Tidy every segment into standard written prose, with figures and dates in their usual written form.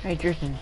Hey, Tristan.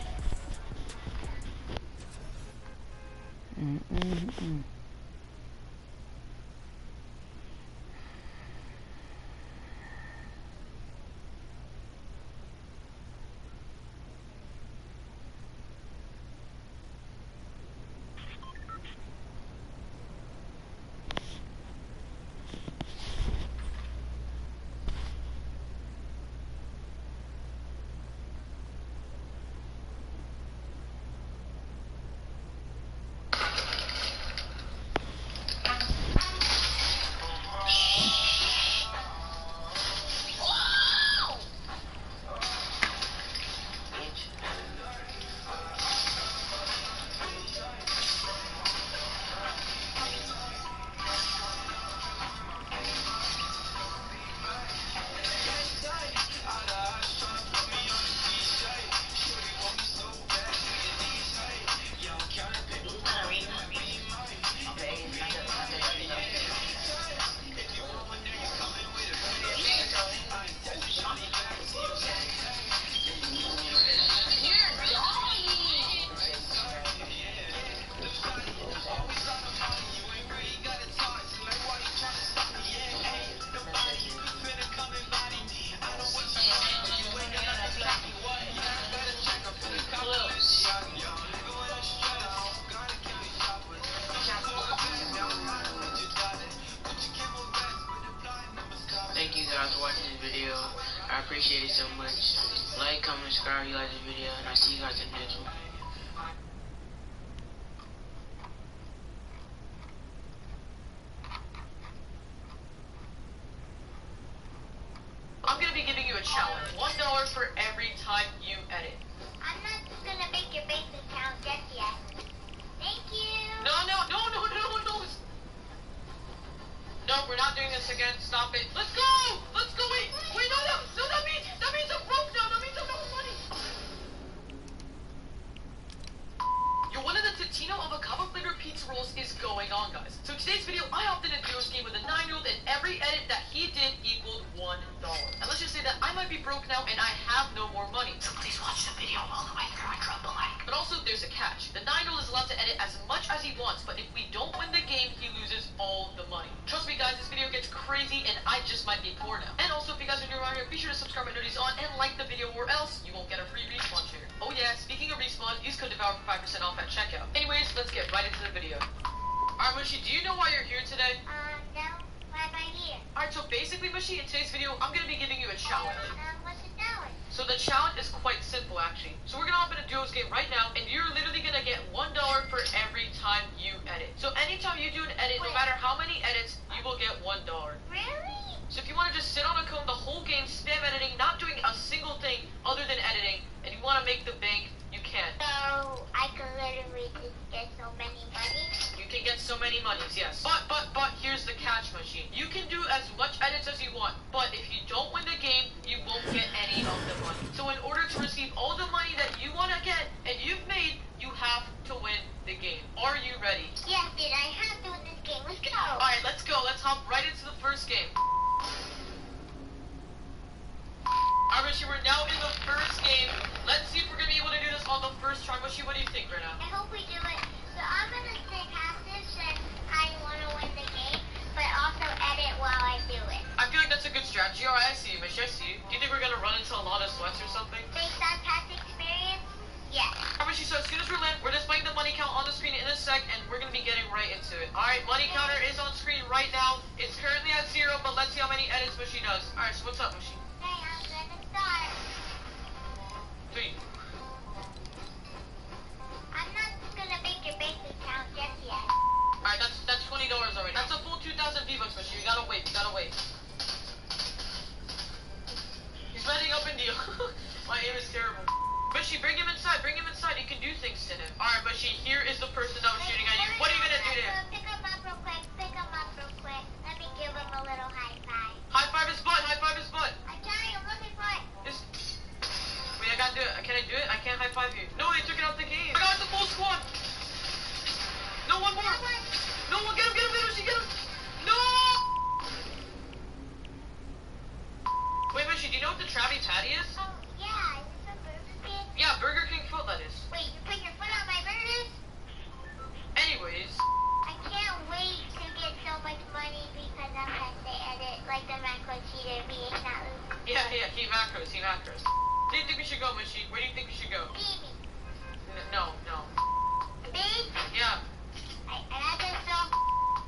Thank you guys for watching this video. I appreciate it so much. Like, comment, subscribe if you like this video, and I'll see you guys in the next one. I'm gonna be giving you a challenge. $1 for every time you edit. I'm not gonna make your bank account just yet. Thank you. No. No, we're not doing this again. Stop it. Let's go! Let's go! Wait, no, that means I'm broke now. That means I'm no money. Yo, one of the Totino avocado flavored pizza rolls is going on, guys. So in today's video, I hopped in a duo scheme with a 9-year-old, and every edit that he did equaled $1. And let's just say that I might be broke now and I have no more money. So please watch the video all the way through and drop a like. But also, there's a catch. The 9-year-old is allowed to edit as much as he wants, but if we don't win the game, he loses all the money. Trust me, guys, this video gets crazy, and I just might be poor now. And also, if you guys are new around here, be sure to subscribe my noties on and like the video, or else you won't get a free respawn share. Oh yeah, speaking of respawn, use code DEVOUR for 5% off at checkout. Anyways, let's get right into the video. Alright, Mushy, do you know why you're here today? No. Why am I here? Alright, so basically, Mushy, in today's video, I'm gonna be giving you a challenge. What's it doing? So the challenge is quite simple, actually. So we're gonna hop in a duos game right now, and you're literally gonna get $1 for every time you edit. So anytime you do an edit, no matter how many edits, you will get $1. Really? So if you want to just sit on a cone the whole game, spam editing, not doing a single thing other than editing, and you want to make the bank, you can. So I can literally just get so many money? You can get so many monies, yes. But here's the catch, Machine. You can do as much edits as you want, but if you don't win the game, you won't get any of the money. So in order to receive all the money that you want to get and you've made, you have to win the game. Are you ready? Yes, dude, I have to win this game. Let's go. Alright, let's go. Let's hop right into the first game. Alright, Rishi, we're now in the first game. Let's see if we're going to be able to do this on the first try. Rishi, what do you think right now? I hope we do it. So I'm going to stay passive since I want to win the game, but also edit while I do it. I feel like that's a good strategy. Alright, I see you, Mish. I see you. Do you think we're going to run into a lot of sweats or something? Based on past experience? Yes. Alright, Rishi, so as soon as we're in, we're displaying the money count on the screen in a sec, and we're going to be getting right into it. Alright, money counter is on screen right now. It's currently at 0, but let's see how many edits Mushy does. Alright, so what's up, Mushy? Hey, I'm going to start. 3. I'm not going to make your bank account just yet. Alright, that's $20 already. That's a full 2,000 V-Bucks, Mushy. You gotta wait, He's letting up in deal. My aim is terrible. Mushy, bring him inside. You can do things to him. Alright, Mushy, here is the person that was shooting at you. What are you gonna do to him? Pick him up real quick. Let me give him a little high five. High five his butt. I'm trying, I'm looking for it. Wait, I gotta do it. Can I do it? I can't high five you. No, they took it out the game. I got the full squad. No, one more. No, one. Get him, Mushy, get him. No! Wait, Mushy, do you know what the Travi Patty is? Oh, yeah, is this a Burger King? Yeah, Burger macros, cheater, BH not losing. Yeah, keep macros. Where do you think we should go, Machine? Where do you think we should go? Baby. No. Big? Yeah. And I just saw.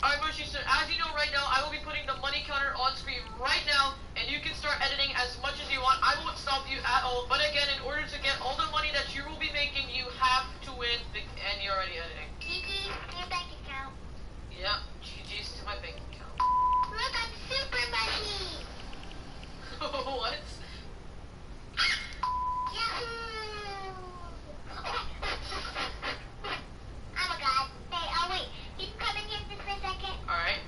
Alright, Mushy, so as you know right now, I will be putting the money counter on screen right now, and you can start editing as much as you want. I won't stop you at all, but again, in order to get all the money that you will be making, you have to win, and you're already editing. GG's to your bank account. Yeah, GG's to my bank account. Look, I'm super lucky. What? Yahoo! Oh my god. Hey, oh wait. You can come in here just for a second. Alright.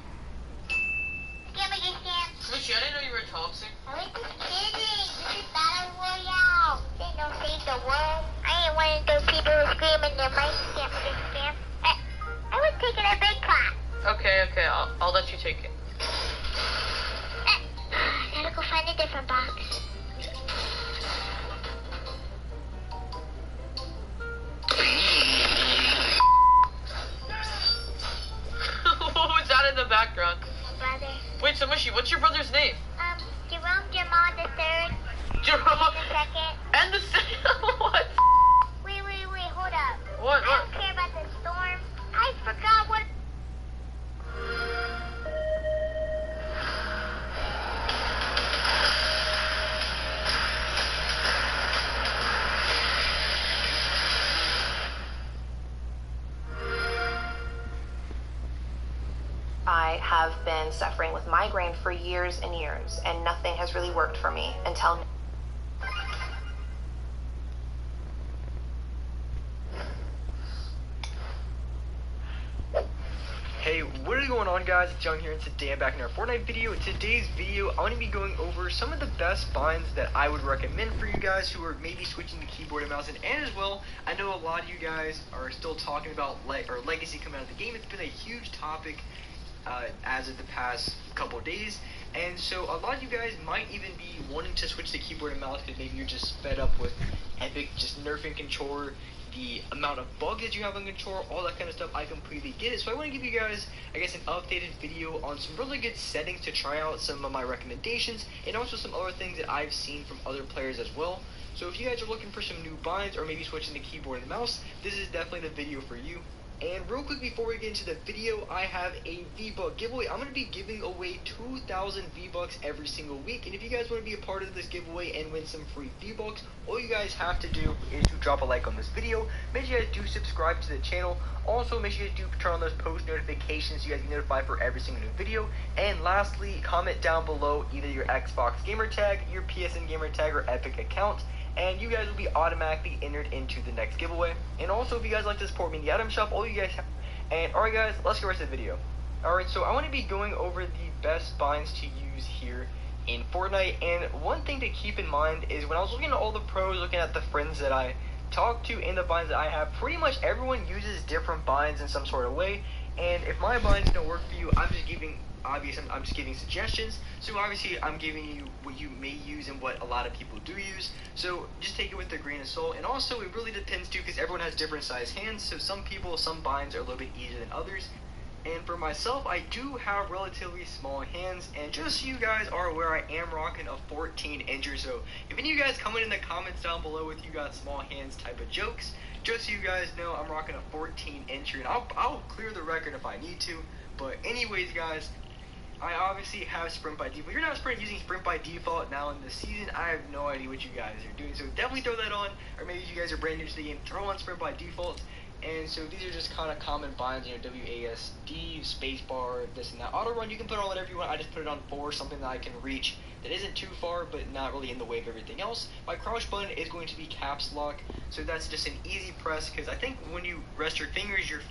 Scam me, scam. Mushy, I didn't know you were toxic. I was just kidding. This is Battle Royale. They don't save the world. I ain't one of those people who scream in their mic, scam me, scam. I was taking a big class. Okay, I'll let you take it. Gotta go find a different box. What was that in the background? My brother. Wait, so Mushy, what's your brother's name? Jerome Jamal the third. Jerome. The second. And the second. What? Wait, hold up. What? I don't care about the storm. I forgot what. I have been suffering with migraine for years and years, and nothing has really worked for me until now. Hey, what is going on, guys? It's Young here, and today I'm back in our Fortnite video. In today's video, I'm going to be going over some of the best binds that I would recommend for you guys who are maybe switching to keyboard and mouse. And as well, I know a lot of you guys are still talking about Legacy coming out of the game. It's been a huge topic as of the past couple days, and so a lot of you guys might even be wanting to switch to keyboard and mouse because maybe you're just fed up with Epic just nerfing controller, the amount of bugs that you have on controller, all that kind of stuff. I completely get it. So I want to give you guys, I guess, an updated video on some really good settings to try out, some of my recommendations, and also some other things that I've seen from other players as well. So if you guys are looking for some new binds or maybe switching to keyboard and mouse, this is definitely the video for you. And real quick before we get into the video, I have a V-Buck giveaway. I'm going to be giving away 2,000 V-Bucks every single week. And if you guys want to be a part of this giveaway and win some free V-Bucks, all you guys have to do is to drop a like on this video. Make sure you guys do subscribe to the channel. Also, make sure you guys do turn on those post notifications so you guys get notified for every single new video. And lastly, comment down below either your Xbox gamer tag, your PSN gamer tag, or Epic account, and you guys will be automatically entered into the next giveaway. And also, if you guys like to support me in the item shop, all you guys have. And alright guys, let's get right to the video. Alright, so I want to be going over the best binds to use here in Fortnite. And one thing to keep in mind is when I was looking at all the pros, looking at the friends that I talked to and the binds that I have, pretty much everyone uses different binds in some sort of way. And if my binds don't work for you, I'm just giving suggestions. So obviously I'm giving you what you may use and what a lot of people do use, so just take it with a grain of salt. And also it really depends too, because everyone has different size hands, so some binds are a little bit easier than others. And for myself, I do have relatively small hands, and just so you guys are aware, I am rocking a 14-incher. So if any of you guys comment in the comments down below with you got small hands type of jokes, just so you guys know, I'm rocking a 14-incher, and I'll clear the record if I need to. But anyways guys, I obviously have sprint by default. If you're not using sprint by default now in this season, I have no idea what you guys are doing. So definitely throw that on, or maybe if you guys are brand new to the game, throw on sprint by default. And so these are just kind of common binds, you know, WASD, spacebar, this and that. Auto run, you can put it on whatever you want. I just put it on 4, something that I can reach that isn't too far, but not really in the way of everything else. My crouch button is going to be caps lock, so that's just an easy press, because I think when you rest your fingers, your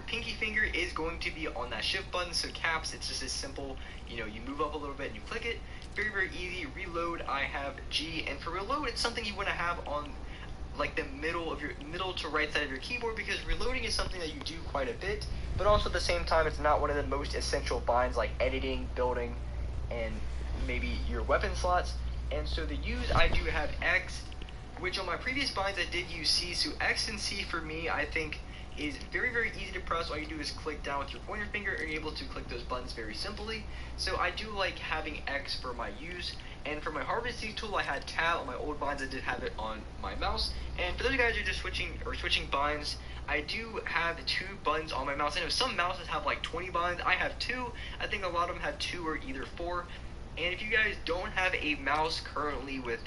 pinky finger is going to be on that shift button. So caps, it's just as simple, you know, you move up a little bit and you click it. Very, very easy. Reload, I have G, and for reload, it's something you want to have on like the middle to right side of your keyboard, because reloading is something that you do quite a bit, but also at the same time, it's not one of the most essential binds like editing, building, and maybe your weapon slots. And so to use, I do have X, which on my previous binds I did use C. So X and C for me, I think, is very, very easy to press. All you do is click down with your pointer finger, and you're able to click those buttons very simply. So I do like having X for my use. And for my harvesting tool, I had tab. On my old binds, I did have it on my mouse. And for those guys who are just switching binds, I do have 2 buttons on my mouse. I know some mouses have like 20 binds. I have 2. I think a lot of them have 2 or either 4. And if you guys don't have a mouse currently with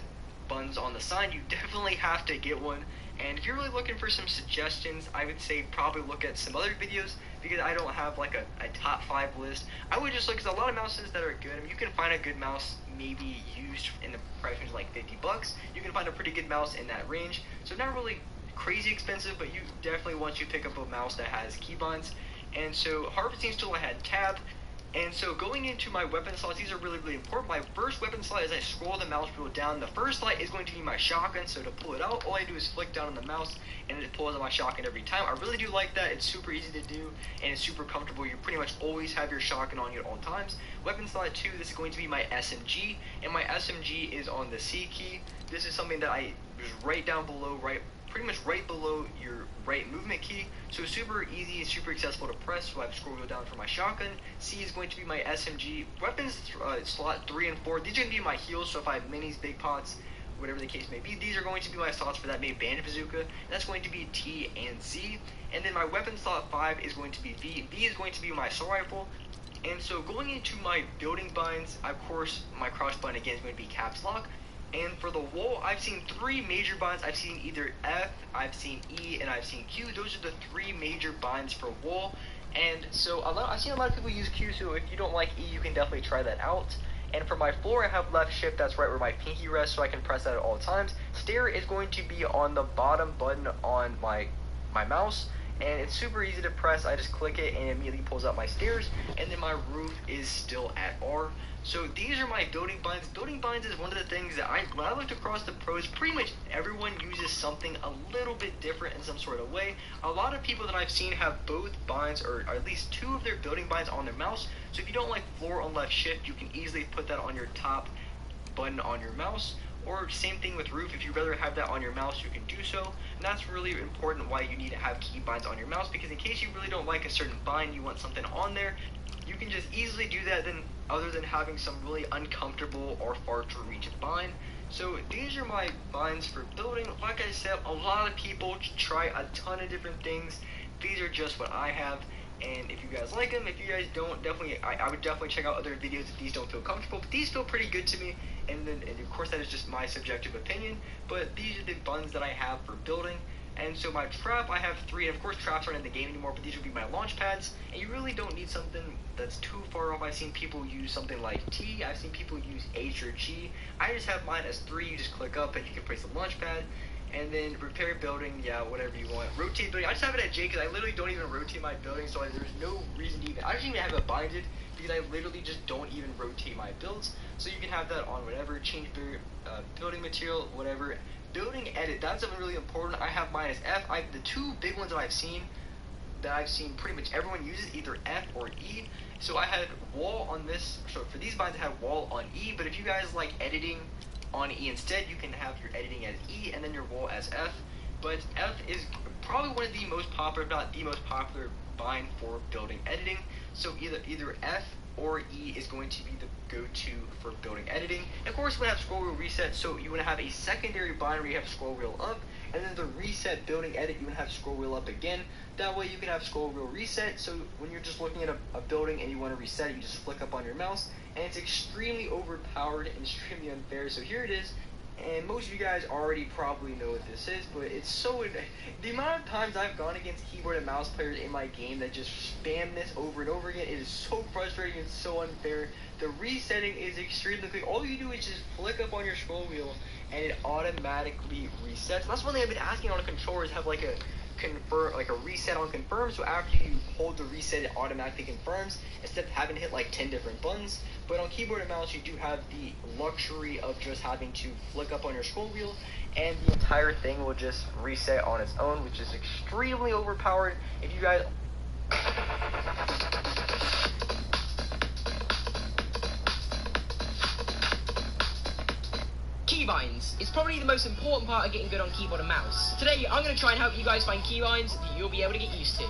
buttons on the side, you definitely have to get one. And if you're really looking for some suggestions, I would say probably look at some other videos, because I don't have like a top 5 list. I would just look at a lot of mouses that are good. I mean, you can find a good mouse maybe used in the price range like $50. You can find a pretty good mouse in that range. So not really crazy expensive, but you definitely want to pick up a mouse that has keybinds. And so harvesting tool, I had tab. And so going into my weapon slots, these are really, really important. My first weapon slot, as I scroll the mouse wheel down, the first slot is going to be my shotgun. So to pull it out, all I do is flick down on the mouse and it pulls out my shotgun every time. I really do like that. It's super easy to do and it's super comfortable. You pretty much always have your shotgun on you at all times. Weapon slot 2, this is going to be my SMG, and my SMG is on the C key. This is something that I just right down below, pretty much right below your right movement key. So super easy and super accessible to press. So I have scroll wheel down for my shotgun. C is going to be my SMG. Weapons slot 3 and 4, these are going to be my heals. So if I have minis, big pots, whatever the case may be, these are going to be my slots for that main bandit bazooka. And that's going to be T and Z. And then my weapon slot 5 is going to be V. V is going to be my assault rifle. And so going into my building binds, of course, my crouch button again is going to be caps lock. And for the wall, I've seen 3 major binds. I've seen either F, I've seen E, and I've seen Q. Those are the 3 major binds for wall. And so I've seen a lot of people use Q, so if you don't like E, you can definitely try that out. And for my floor, I have left shift, that's right where my pinky rests, so I can press that at all times. Stair is going to be on the bottom button on my mouse. And it's super easy to press. I just click it and it immediately pulls out my stairs. And then my roof is still at R. So these are my building binds. Building binds is one of the things that when I looked across the pros, pretty much everyone uses something a little bit different in some sort of way. A lot of people that I've seen have both binds, or at least 2 of their building binds on their mouse. So if you don't like floor on left shift, you can easily put that on your top button on your mouse. Or same thing with roof, if you'd rather have that on your mouse, you can do so. And that's really important why you need to have key binds on your mouse, because in case you really don't like a certain bind, you want something on there, you can just easily do that other than having some really uncomfortable or far to reach bind. So these are my binds for building. Like I said, a lot of people try a ton of different things. These are just what I have. And if you guys like them, if you guys don't, definitely, I would definitely check out other videos if these don't feel comfortable. But these feel pretty good to me, and of course that is just my subjective opinion. But these are the buttons that I have for building. And so my trap, I have 3, and of course traps aren't in the game anymore, but these would be my launch pads. And you really don't need something that's too far off. I've seen people use something like T, I've seen people use H or G. I just have mine as 3, you just click up and you can place the launch pad. And then repair building, yeah, whatever you want. Rotate building, I just have it at J because I literally don't even rotate my building, so there's no reason to even, I don't even have it binded because I literally just don't even rotate my builds. So you can have that on whatever, change building material, whatever. Building edit, that's something really important. I have mine as F. The 2 big ones that I've seen pretty much everyone uses either F or E. So I had wall on this, so for these binds I had wall on E, but if you guys like editing on E instead, you can have your editing as E and then your wall as F. But F is probably one of the most popular, if not the most popular bind for building editing. So either F or E is going to be the go-to for building editing. And of course, we have scroll wheel reset, so you want to have a secondary bind where you have scroll wheel up, and then the reset building edit, you want to have scroll wheel up again. That way you can have scroll wheel reset, so when you're just looking at a building and you want to reset it, you just flick up on your mouse, and it's extremely overpowered and extremely unfair. So here it is, and most of you guys already probably know what this is, but it's so, the amount of times I've gone against keyboard and mouse players in my game that just spam this over and over again, it is so frustrating and so unfair. The resetting is extremely quick. All you do is just flick up on your scroll wheel and it automatically resets. And that's one thing I've been asking on a controller, is have like a reset on confirm, so after you hold the reset it automatically confirms instead of having to hit like 10 different buttons. But on keyboard and mouse you do have the luxury of just having to flick up on your scroll wheel and the entire thing will just reset on its own, which is extremely overpowered. If you guys keybinds. It's probably the most important part of getting good on keyboard and mouse. Today, I'm going to try and help you guys find keybinds that you'll be able to get used to.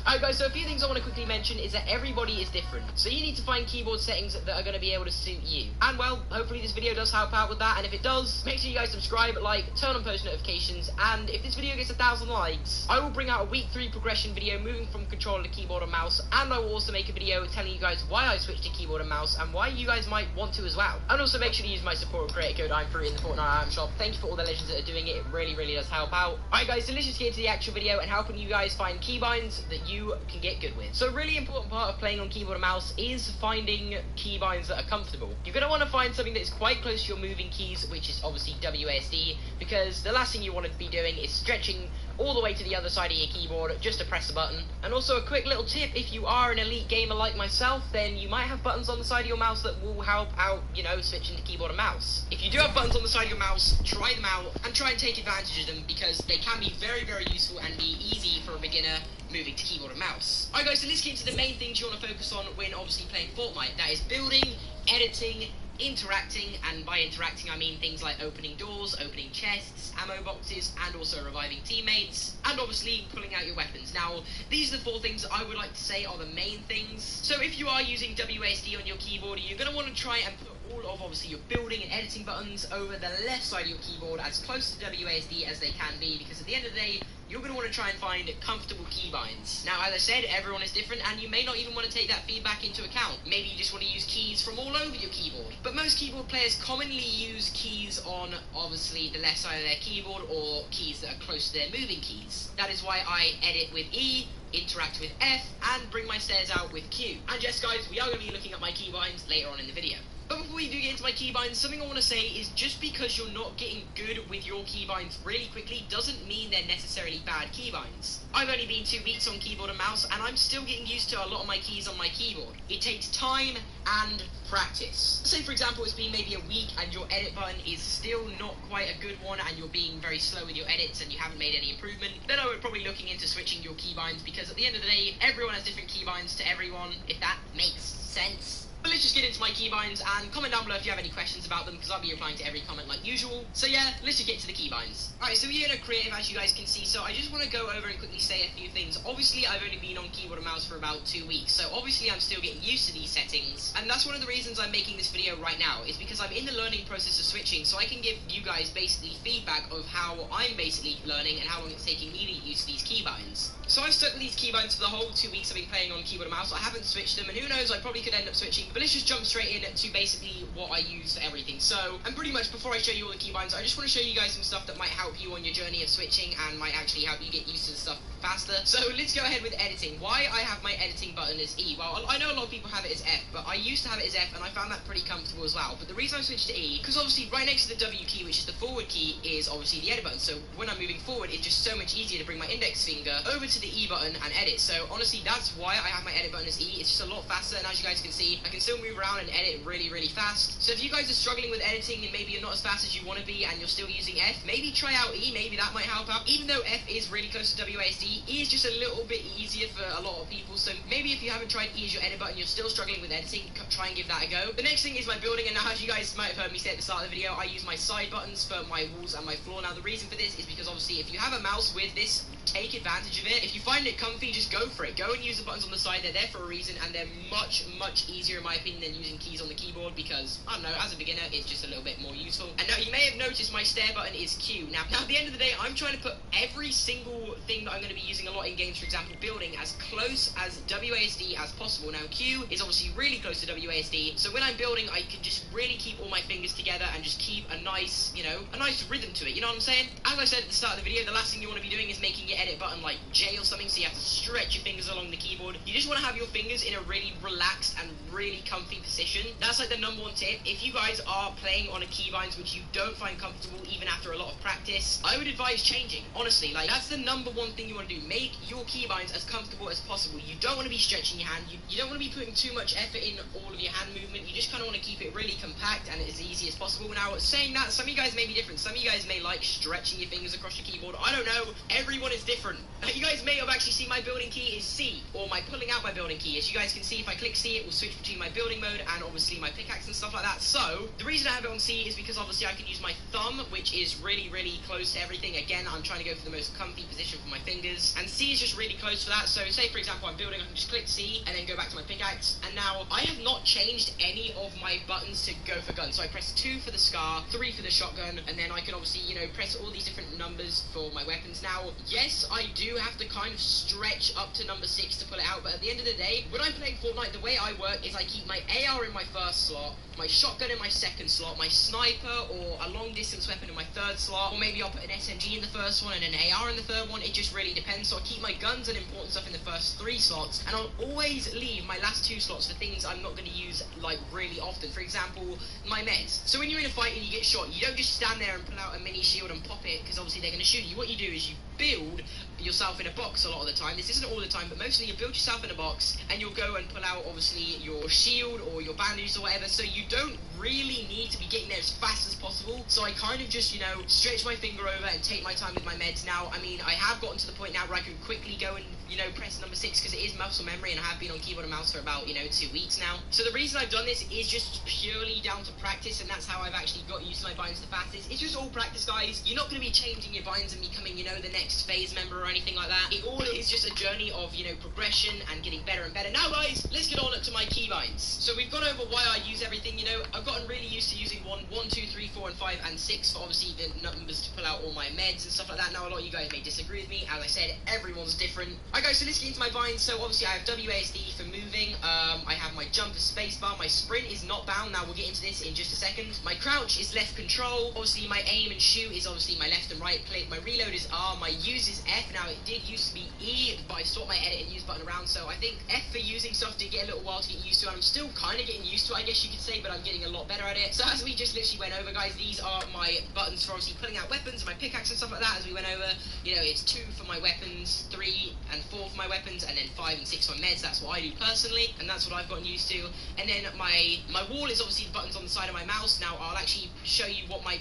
Alright guys, so a few things I want to quickly mention is that everybody is different. So you need to find keyboard settings that are going to be able to suit you. And well, hopefully this video does help out with that, and if it does, make sure you guys subscribe, like, turn on post notifications, and if this video gets 1,000 likes, I will bring out a week 3 progression video moving from controller to keyboard and mouse, and I will also make a video telling you guys why I switched to keyboard and mouse, and why you guys might want to as well. And also make sure to use my support creator code I'mFruity in the Fortnite item shop. Thank you for all the legends that are doing it, it really, really does help out. Alright guys, so let's just get into the actual video and helping you guys find keybinds that you can get good with. So a really important part of playing on keyboard and mouse is finding keybinds that are comfortable. You're going to want to find something that is quite close to your moving keys, which is obviously WASD, because the last thing you want to be doing is stretching all the way to the other side of your keyboard just to press a button. And also a quick little tip, if you are an elite gamer like myself, then you might have buttons on the side of your mouse that will help out, you know, switching to keyboard and mouse. If you do have buttons on the side of your mouse, try them out and try and take advantage of them, because they can be very, very useful and be easy for a beginner moving to keyboard and mouse. Alright guys, so let's get into the main things you want to focus on when obviously playing Fortnite. That is building, editing, interacting, and by interacting I mean things like opening doors, opening chests, ammo boxes, and also reviving teammates, and obviously pulling out your weapons. Now, these are the 4 things I would like to say are the main things. So if you are using WASD on your keyboard, you're going to want to try and put all of obviously your building and editing buttons over the left side of your keyboard as close to WASD as they can be, because at the end of the day, you're going to want to try and find comfortable keybinds. Now, as I said, everyone is different, and you may not even want to take that feedback into account. Maybe you just want to use keys from all over your keyboard. But most keyboard players commonly use keys on, obviously, the left side of their keyboard, or keys that are close to their moving keys. That is why I edit with E, interact with F, and bring my stairs out with Q. And yes, guys, we are going to be looking at my keybinds later on in the video. But before we do get into my keybinds, something I want to say is just because you're not getting good with your keybinds really quickly doesn't mean they're necessarily bad keybinds. I've only been 2 weeks on keyboard and mouse, and I'm still getting used to a lot of my keys on my keyboard. It takes time and practice. Say for example it's been maybe a week and your edit button is still not quite a good one, and you're being very slow with your edits and you haven't made any improvement, then I would probably looking into switching your keybinds, because at the end of the day, everyone has different keybinds to everyone, if that makes sense. But let's just get into my keybinds, and comment down below if you have any questions about them, because I'll be replying to every comment like usual. So yeah, let's just get to the keybinds. Alright, so we're in a creative, as you guys can see, so I just want to go over and quickly say a few things. Obviously, I've only been on keyboard and mouse for about 2 weeks, so obviously I'm still getting used to these settings, and that's one of the reasons I'm making this video right now, is because I'm in the learning process of switching, so I can give you guys basically feedback of how I'm basically learning and how long it's taking me to get used to these keybinds. So I've stuck with these keybinds for the whole 2 weeks I've been playing on keyboard and mouse. I haven't switched them, and who knows, I probably could end up switching, but let's just jump straight in to basically what I use for everything. So, and pretty much before I show you all the keybinds, I just want to show you guys some stuff that might help you on your journey of switching and might actually help you get used to the stuff faster. So let's go ahead with editing. Why I have my editing button as E? Well, I know a lot of people have it as F, but I used to have it as F, and I found that pretty comfortable as well. But the reason I switched to E, because obviously right next to the W key, which is the forward key, is obviously the edit button. So when I'm moving forward, it's just so much easier to bring my index finger over to the E button and edit. So honestly, that's why I have my edit button as E. It's just a lot faster, and as you guys can see, I can still move around and edit really, really fast. So if you guys are struggling with editing and maybe you're not as fast as you want to be and you're still using F, maybe try out E, maybe that might help out. Even though F is really close to WASD, E is just a little bit easier for a lot of people. So maybe if you haven't tried E as your edit button, you're still struggling with editing, try and give that a go. The next thing is my building, and now as you guys might have heard me say at the start of the video, I use my side buttons for my walls and my floor. Now the reason for this is because obviously if you have a mouse with this, take advantage of it. If you find it comfy, just go for it. Go and use the buttons on the side. They're there for a reason, and they're much, much easier in my opinion than using keys on the keyboard, because I don't know, as a beginner it's just a little bit more useful. And now you may have noticed my stair button is Q. Now at the end of the day, I'm trying to put every single thing that I'm going to be using a lot in games, for example building, as close as WASD as possible. Now Q is obviously really close to WASD, so when I'm building I can just really keep all my fingers together and just keep a nice, you know, a nice rhythm to it, you know what I'm saying? As I said at the start of the video, the last thing you want to be doing is making your edit button like J or something, so you have to stretch your fingers along the keyboard. You just want to have your fingers in a really relaxed and really comfy position. That's like the #1 tip. If you guys are playing on a keybinds which you don't find comfortable even after a lot of practice, practice, I would advise changing. Honestly, like, that's the number one thing you want to do. Make your keybinds as comfortable as possible. You don't want to be stretching your hand. You don't want to be putting too much effort in all of your hand movement. You just kind of want to keep it really compact and as easy as possible. Now, saying that, some of you guys may be different. Some of you guys may like stretching your fingers across your keyboard. I don't know. Everyone is different. You guys may have actually seen my building key is C, or my pulling out my building key. As you guys can see, if I click C, it will switch between my building mode and obviously my pickaxe and stuff like that. So, the reason I have it on C is because obviously I can use my thumb, which is really, really close to everything. Again, I'm trying to go for the most comfy position for my fingers, and C is just really close for that. So, say for example, I'm building, I can just click C, and then go back to my pickaxe, and now I have not changed any of my buttons to go for guns. So I press 2 for the SCAR, 3 for the shotgun, and then I can obviously, you know, press all these different numbers for my weapons. Now, yes, I do have to kind of stretch up to number 6 to pull it out, but at the end of the day, when I'm playing Fortnite, the way I work is I keep my AR in my first slot, my shotgun in my second slot, my sniper or a long distance weapon in my third slot, or maybe I'll put an SMG in the first one and an AR in the third one. It just really depends. So I keep my guns and important stuff in the first 3 slots, and I'll always leave my last 2 slots for things I'm not going to use like really often. For example, my meds. So when you're in a fight and you get shot, you don't just stand there and pull out a mini shield and pop it, because obviously they're going to shoot you. What you do is you build yourself in a box a lot of the time. This isn't all the time, but mostly you build yourself in a box and you'll go and pull out obviously your shield or your bandages or whatever, so you don't really need to be getting there as fast as possible. So I kind of just, you know, stretch my finger over and take my time with my meds. Now, I mean, I have gotten to the point now where I can quickly go and, you know, press number 6, because it is muscle memory, and I have been on keyboard and mouse for about, you know, 2 weeks now. So the reason I've done this is just purely down to practice, and that's how I've actually got used to my binds the fastest. It's just all practice, guys. You're not going to be changing your binds and becoming, you know, the next phase member or anything like that. It all is just a journey of, you know, progression and getting better and better. Now, guys, let's get on to my keybinds. So we've gone over why I use everything. You know, I've gotten really used to using 1, 2, 3, 4, and 5, and 6 for obviously the numbers to pull out all my meds and stuff like that. Now, a lot of you guys may disagree with me. As I said, everyone's different. Alright, guys, so let's get into my binds. So obviously I have WASD for moving. I have my jump as spacebar. My sprint is not bound. Now we'll get into this in just a second. My crouch is left control. Obviously my aim and shoot is obviously my left and right click. My reload is R. My use is F. Now it did used to be E, but I swapped my edit and use button around. So I think F for using stuff did get a little while to get used to. And I'm still kind of getting used to it, I guess you could say, but I'm getting a lot better at it. So as we just literally went over, guys, these are my buttons for obviously pulling out weapons, my pickaxe and stuff like that. As we went over, you know, it's 2 for my weapons, 3 and 4 for my weapons, and then 5 and 6 for meds. That's what I do personally, and that's what I've gotten used to. And then my wall is obviously the buttons on the side of my mouse. Now I'll actually show you what my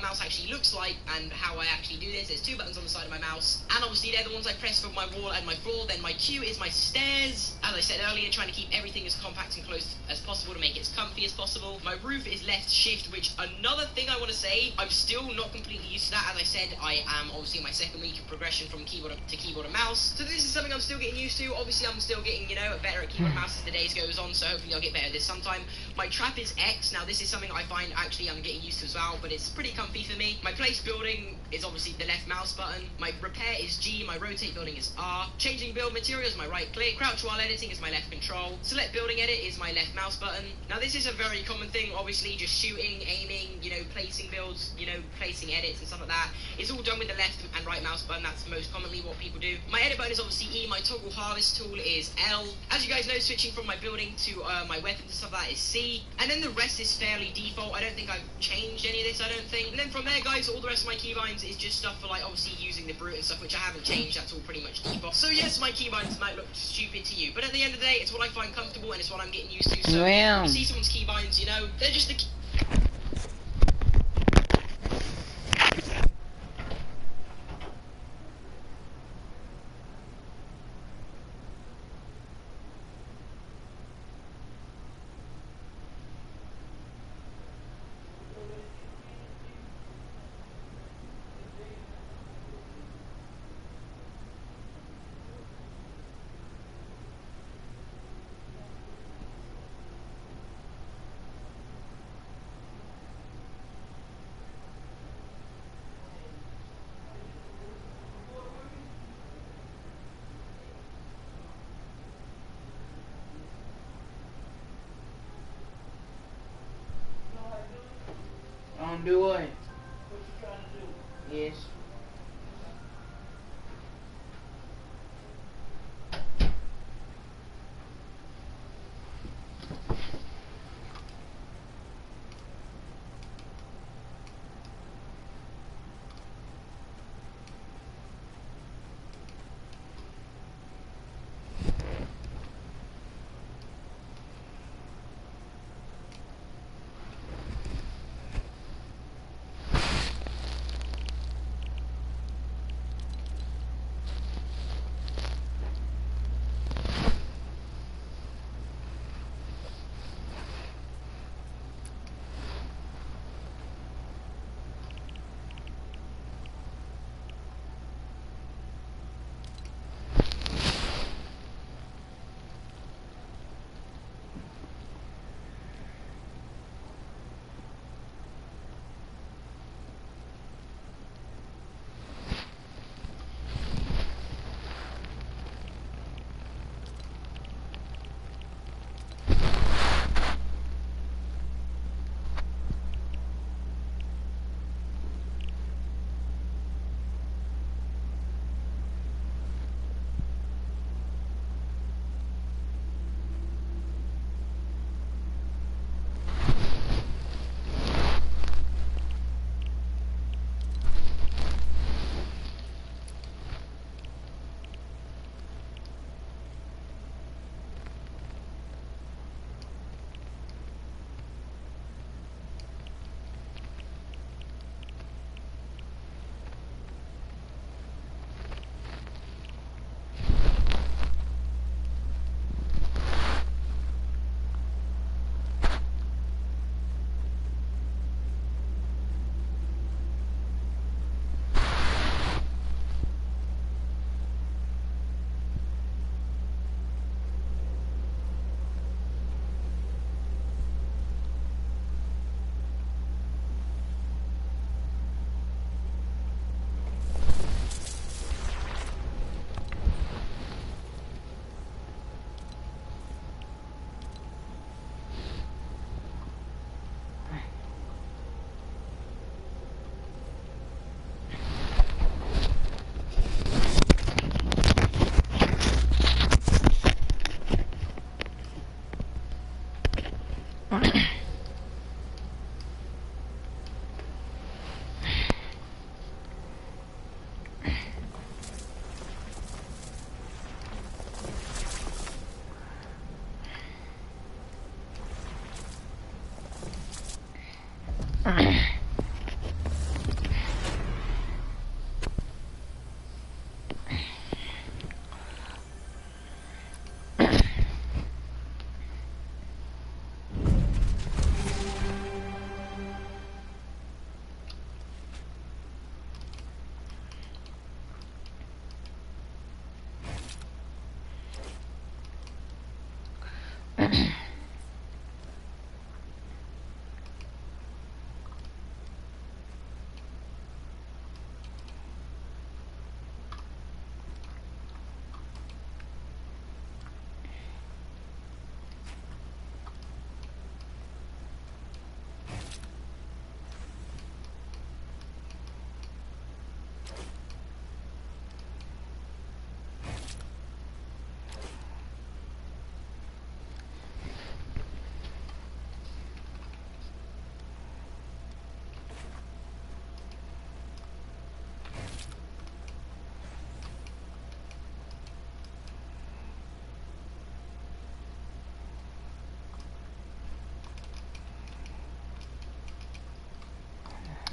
mouse actually looks like and how I actually do this. There's 2 buttons on the side of my mouse, and obviously they're the ones I press for my wall and my floor. Then my Q is my stairs. As I said earlier, trying to keep everything as compact and close as possible to make it as comfy as possible. My roof is left shift, which another thing I want to say, I'm still not completely used to that. As I said, I am obviously in my second week of progression from keyboard to keyboard and mouse. So this is something I'm still getting used to. Obviously I'm still getting, you know, better at keyboard and mouse as the days goes on, so hopefully I'll get better at this sometime. My trap is X. Now this is something I find actually I'm getting used to as well, but it's pretty comfy for me. My place building is obviously the left mouse button. My repair is G. My rotate building is R. Changing build material is my right click. Crouch while editing is my left control. Select building edit is my left mouse button. Now this is a very common thing, obviously, just shooting, aiming, you know, placing builds, you know, placing edits and stuff like that. It's all done with the left and right mouse button. That's most commonly what people do. My edit button is obviously E. My toggle harvest tool is L. As you guys know, switching from my building to my weapons and stuff like that is C. And then the rest is fairly default. I don't think I've changed any of this, I don't think. And then from there, guys, all the rest of my keybinds is just stuff for, like, obviously using the brute and stuff, which I haven't changed. That's all pretty much default. So yes, my keybinds might look stupid to you, but at the end of the day, it's what I find comfortable and it's what I'm getting used to. So Wow. you see someone's keybinds, you know, they're just the Do it. Yes.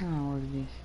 Oh, what is this?